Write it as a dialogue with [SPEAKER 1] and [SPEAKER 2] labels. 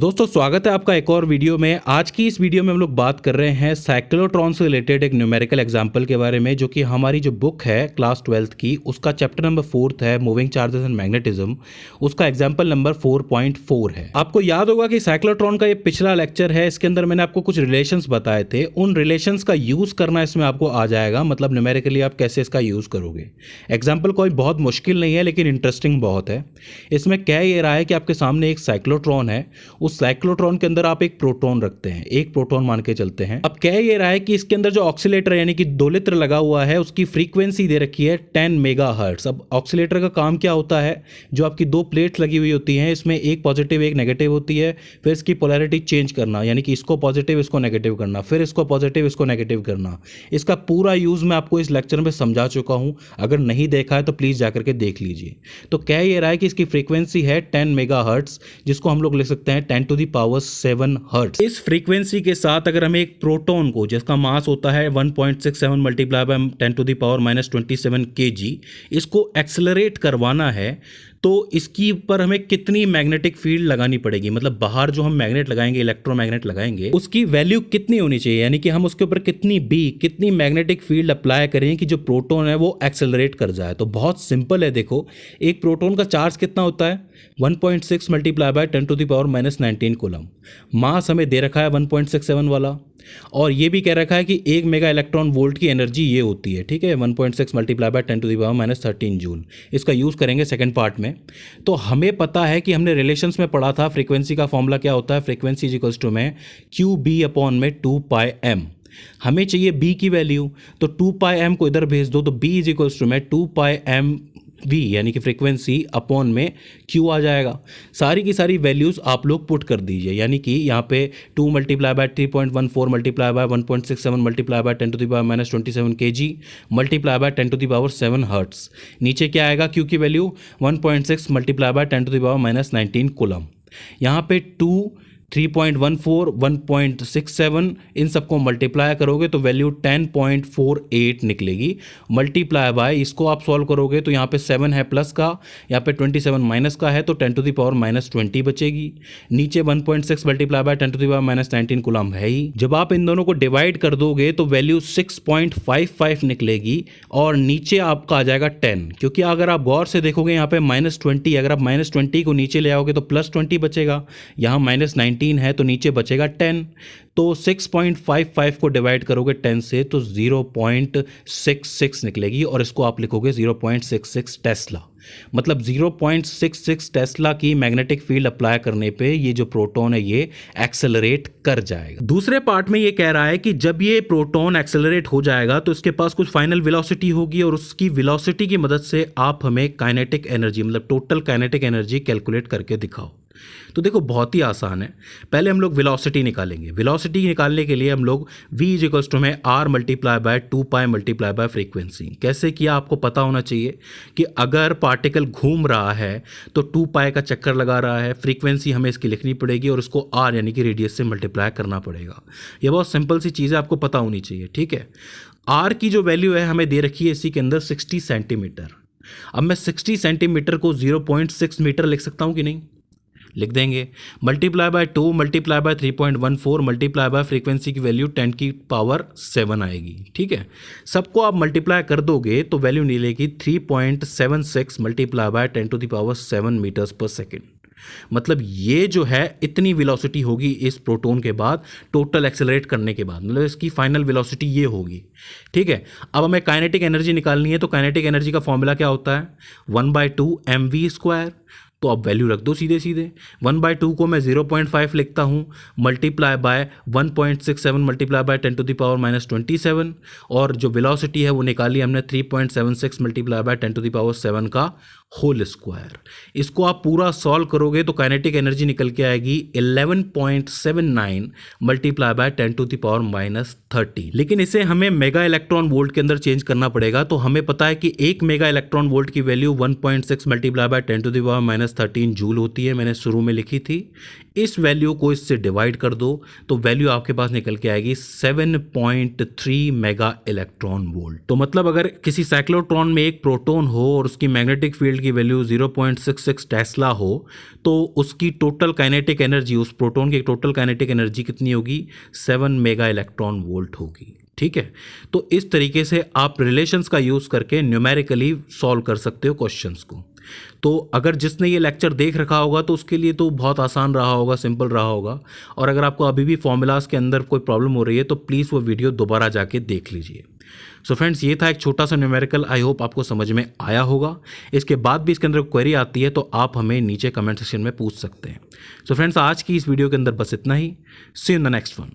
[SPEAKER 1] दोस्तों स्वागत है आपका एक और वीडियो में। आज की इस वीडियो में हम लोग बात कर रहे हैं साइक्लोट्रॉन से रिलेटेड एक न्यूमेरिकल एग्जांपल के बारे में, जो कि हमारी जो बुक है क्लास 12th की, उसका चैप्टर नंबर 4 है मूविंग चार्जेस एंड मैग्नेटिज्म। उसका एग्जांपल नंबर 4.4 है। आपको याद होगा कि साइक्लोट्रॉन का ये पिछला लेक्चर है, इसके अंदर मैंने आपको कुछ रिलेशंस बताए थे। उन रिलेशंस का यूज करना इसमें आपको आ जाएगा, मतलब न्यूमेरिकली आप कैसे इसका यूज करोगे। एग्जाम्पल कोई बहुत मुश्किल नहीं है, लेकिन इंटरेस्टिंग बहुत है। इसमें कह ये रहा है कि आपके सामने एक साइक्लोट्रॉन है, उस साइक्लोट्रॉन के अंदर आप एक प्रोटॉन रखते हैं, एक प्रोटॉन मान के चलते हैं। अब कह ये रहा है कि इसके अंदर जो ऑक्सीलेटर यानी कि दोलित्र लगा हुआ है, उसकी फ्रीक्वेंसी दे रखी है 10 मेगाहर्ट्ज। अब ऑक्सीलेटर का काम क्या होता है, जो आपकी दो प्लेट्स लगी हुई होती हैं, इसमें एक पॉजिटिव एक नेगेटिव होती है, फिर इसकी पोलैरिटी चेंज करना, यानी कि इसको पॉजिटिव इसको नेगेटिव करना, फिर इसको पॉजिटिव इसको नेगेटिव करना। इसका पूरा यूज मैं आपको इस लेक्चर में समझा चुका हूं। अगर नहीं देखा है तो प्लीज जाकर के देख लीजिए। तो कह ये रहा है कि इसकी फ्रीक्वेंसी है 10 मेगाहर्ट्ज, जिसको हम लोग लिख सकते हैं 10 टू द पावर 7 हर्ट्ज। इस फ्रीक्वेंसी के साथ अगर हमें एक प्रोटॉन को, जिसका मास होता है 1.67 multiply by 10 to the power -27 kg, इसको एक्सेलरेट करवाना है, तो इसकी पर हमें कितनी मैग्नेटिक फील्ड लगानी पड़ेगी, मतलब बाहर जो हम मैग्नेट लगाएंगे, इलेक्ट्रोमैग्नेट लगाएंगे, उसकी वैल्यू कितनी होनी चाहिए, यानी कि हम उसके ऊपर कितनी मैग्नेटिक फील्ड अप्लाई करें कि जो प्रोटॉन है वो एक्सेलरेट कर जाए। तो बहुत सिंपल है। देखो, एक प्रोटॉन का चार्ज कितना होता है, 1.6 multiply by 10 to the power -19 coulomb. Mass हमें दे रखा है 1.67 वाला, और ये भी कह रखा है कि 1 मेगा इलेक्ट्रॉन वोल्ट की एनर्जी ये होती है, ठीक है, 1.6 multiply by 10 to the power -13 joule. इसका यूज़ करेंगे सेकंड पार्ट में। तो हमें पता है कि हमने रिलेशंस में पढ़ा था, फ्रीक्वेंसी का फॉर्मूला क्या होता है, फ्रीक्वेंसी इज इक्वल्स टू में QB अपॉन में 2πm। हमें चाहिए B की वैल्यू, तो 2πm को इधर भेज दो, तो B इज इक्वल्स टू में 2πm V यानी कि फ्रीक्वेंसी अपॉन में Q आ जाएगा। सारी की सारी वैल्यूज़ आप लोग पुट कर दीजिए, यानी कि यहाँ पे 2 multiply by 3.14 multiply by 1.67 multiply by 10 to the power -27 kg multiply by 10 to the power 7 hertz. नीचे क्या आएगा, Q की value 1.6 multiply by 10 to the power -19 coulomb. यहाँ पे 2, 3.14, 1.67 इन सबको मल्टीप्लाई करोगे तो वैल्यू 10.48 निकलेगी। मल्टीप्लाई बाय इसको आप सॉल्व करोगे तो यहाँ पे 7 है प्लस का, यहाँ पे 27 माइनस का है, तो 10 टू द पावर -20 बचेगी। नीचे 1.6 multiply by 10 to the power -19 coulomb है ही। जब आप इन दोनों को डिवाइड कर दोगे तो वैल्यू 6.55 निकलेगी, और नीचे आपका आ जाएगा 10, क्योंकि अगर आप गौर से देखोगे यहाँ पे -20, अगर आप -20 को नीचे ले आओगे तो +20 बचेगा, यहाँ -19 है तो नीचे बचेगा 10। तो 6.55 को डिवाइड करोगे 10 से तो 0.66 निकलेगी, और इसको आप लिखोगे 0.66 टेस्ला। मतलब 0.66 टेस्ला की मैग्नेटिक फील्ड अप्लाई करने पे ये जो प्रोटॉन है ये एक्सेलरेट कर जाएगा। दूसरे पार्ट में ये कह रहा है कि जब ये प्रोटॉन एक्सेलरेट हो जाएगा तो इसके पास कुछ फाइनल वेलोसिटी होगी, और उसकी वेलोसिटी की मदद से आप हमें काइनेटिक एनर्जी, मतलब टोटल काइनेटिक एनर्जी कैलकुलेट करके दिखाओ। तो देखो, बहुत ही आसान है। पहले हम लोग वेलोसिटी निकालेंगे। वेलोसिटी निकालने के लिए हम लोग v इज इक्वल्स टू में r multiply by 2π multiply by frequency. कैसे किया आपको पता होना चाहिए कि अगर पार्टिकल घूम रहा है तो 2π का चक्कर लगा रहा है, फ्रीक्वेंसी हमें इसकी लिखनी पड़ेगी और उसको r यानी कि रेडियस से मल्टीप्लाई करना पड़ेगा। ये बहुत सिंपल सी चीज़ है, आपको पता होनी चाहिए, ठीक है। r की जो वैल्यू है हमें दे रखी है इसी के अंदर 60 सेंटीमीटर। अब मैं 60 सेंटीमीटर को 0.6 मीटर लिख सकता हूँ कि नहीं, लिख देंगे। Multiply by 2 multiply by 3.14 multiply by frequency की वैल्यू 10 की पावर 7 आएगी, ठीक है। सबको आप मल्टीप्लाई कर दोगे तो वैल्यू मिलेगी 3.76 multiply by 10 to the power 7 metres पर सेकेंड। मतलब ये जो है इतनी वेलोसिटी होगी इस प्रोटॉन के बाद, टोटल एक्सेलरेट करने के बाद, मतलब इसकी फाइनल वेलोसिटी ये होगी, ठीक है। अब हमें काइनेटिक एनर्जी निकालनी है, तो काइनेटिक एनर्जी का फॉर्मूला क्या होता है, 1/2 mv²। तो अब वैल्यू रख दो सीधे सीधे। 1/2 को मैं 0.5 लिखता हूँ, multiply by 1.67 multiply by 10 to the power -27, और जो वेलोसिटी है वो निकाली हमने 3.76 multiply by 10 to the power 7 का होल स्क्वायर। इसको आप पूरा सॉल्व करोगे तो काइनेटिक एनर्जी निकल के आएगी 11.79 multiply by 10 to the power -30। लेकिन इसे हमें मेगा इलेक्ट्रॉन वोल्ट के अंदर चेंज करना पड़ेगा। तो हमें पता है कि 1 मेगा इलेक्ट्रॉन वोल्ट की value 1.6 multiply by 10 to the power 13 joule होती है, मैंने शुरू में लिखी थी। इस वैल्यू को इससे डिवाइड कर दो तो वैल्यू आपके पास निकल के आएगी 7.3 मेगा इलेक्ट्रॉन वोल्ट। तो मतलब अगर किसी साइक्लोट्रॉन में एक प्रोटॉन हो और उसकी मैग्नेटिक फील्ड की वैल्यू 0.66 टेस्ला हो तो उसकी टोटल काइनेटिक एनर्जी, उस प्रोटॉन की टोटल काइनेटिक एनर्जी कितनी होगी? 7 मेगा इलेक्ट्रॉन वोल्ट होगी। ठीक है, तो इस तरीके से आप रिलेशंस का यूज़ करके न्यूमेरिकली सॉल्व कर सकते हो क्वेश्चंस को। तो अगर जिसने ये लेक्चर देख रखा होगा तो उसके लिए तो बहुत आसान रहा होगा, सिंपल रहा होगा। और अगर आपको अभी भी फॉर्मूलाज के अंदर कोई प्रॉब्लम हो रही है तो प्लीज़ वो वीडियो दोबारा जाके देख लीजिए। सो फ्रेंड्स, ये था एक छोटा सा न्यूमेरिकल, आई होप आपको समझ में आया होगा। इसके बाद भी इसके अंदर क्वेरी आती है तो आप हमें नीचे कमेंट सेक्शन में पूछ सकते हैं। सो फ्रेंड्स, आज की इस वीडियो के अंदर बस इतना ही। See you in the next one.